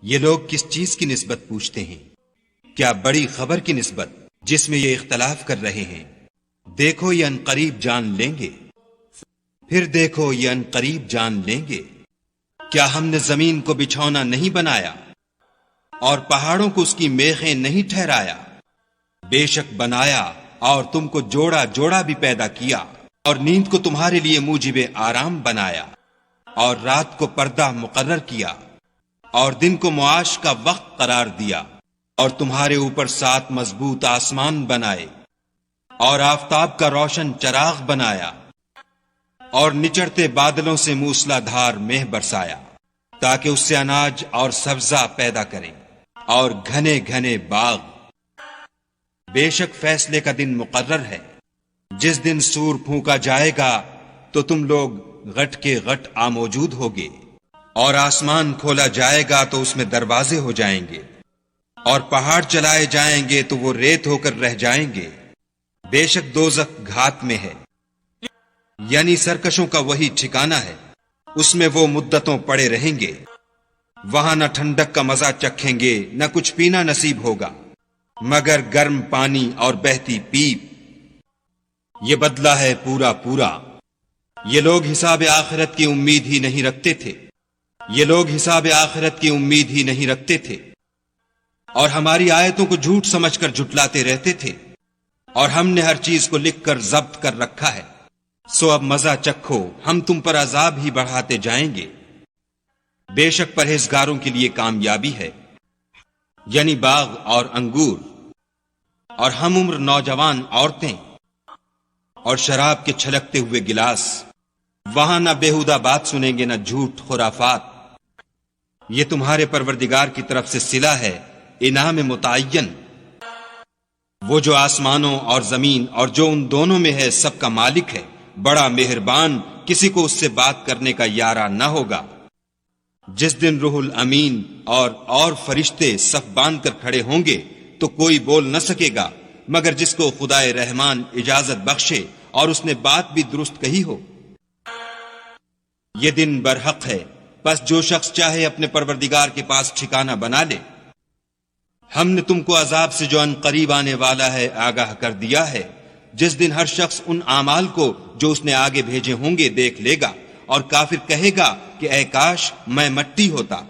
یہ لوگ کس چیز کی نسبت پوچھتے ہیں؟ کیا بڑی خبر کی نسبت جس میں یہ اختلاف کر رہے ہیں؟ دیکھو یہ عنقریب جان لیں گے، پھر دیکھو یہ عنقریب جان لیں گے۔ کیا ہم نے زمین کو بچھونا نہیں بنایا اور پہاڑوں کو اس کی میخیں نہیں ٹھہرایا؟ بے شک بنایا اور تم کو جوڑا جوڑا بھی پیدا کیا، اور نیند کو تمہارے لیے موجب آرام بنایا، اور رات کو پردہ مقرر کیا، اور دن کو معاش کا وقت قرار دیا، اور تمہارے اوپر 7 مضبوط آسمان بنائے، اور آفتاب کا روشن چراغ بنایا، اور نچڑتے بادلوں سے موسلا دھار مہ برسایا تاکہ اس سے اناج اور سبزہ پیدا کریں، اور گھنے گھنے باغ۔ بے شک فیصلے کا دن مقرر ہے، جس دن سور پھونکا جائے گا تو تم لوگ غٹ کے غٹ موجود ہوگے، اور آسمان کھولا جائے گا تو اس میں دروازے ہو جائیں گے، اور پہاڑ چلائے جائیں گے تو وہ ریت ہو کر رہ جائیں گے۔ بے شک دوزخ گھات میں ہے، یعنی سرکشوں کا وہی ٹھکانہ ہے، اس میں وہ مدتوں پڑے رہیں گے۔ وہاں نہ ٹھنڈک کا مزہ چکھیں گے، نہ کچھ پینا نصیب ہوگا مگر گرم پانی اور بہتی پیپ۔ یہ بدلہ ہے پورا پورا۔ یہ لوگ حساب آخرت کی امید ہی نہیں رکھتے تھے، یہ لوگ حساب آخرت کی امید ہی نہیں رکھتے تھے، اور ہماری آیتوں کو جھوٹ سمجھ کر جھٹلاتے رہتے تھے، اور ہم نے ہر چیز کو لکھ کر ضبط کر رکھا ہے۔ سو اب مزہ چکھو، ہم تم پر عذاب ہی بڑھاتے جائیں گے۔ بے شک پرہیزگاروں کے لیے کامیابی ہے، یعنی باغ اور انگور، اور ہم عمر نوجوان عورتیں، اور شراب کے چھلکتے ہوئے گلاس۔ وہاں نہ بےہودہ بات سنیں گے، نہ جھوٹ خرافات۔ یہ تمہارے پروردگار کی طرف سے صلہ ہے، انعام متعین۔ وہ جو آسمانوں اور زمین اور جو ان دونوں میں ہے سب کا مالک ہے، بڑا مہربان، کسی کو اس سے بات کرنے کا یارہ نہ ہوگا۔ جس دن روح الامین اور فرشتے صف باندھ کر کھڑے ہوں گے تو کوئی بول نہ سکے گا مگر جس کو خدائے رحمان اجازت بخشے اور اس نے بات بھی درست کہی ہو۔ یہ دن برحق ہے، پس جو شخص چاہے اپنے پروردگار کے پاس ٹھکانہ بنا لے۔ ہم نے تم کو عذاب سے جو ان قریب آنے والا ہے آگاہ کر دیا ہے، جس دن ہر شخص ان اعمال کو جو اس نے آگے بھیجے ہوں گے دیکھ لے گا، اور کافر کہے گا کہ اے کاش میں مٹی ہوتا۔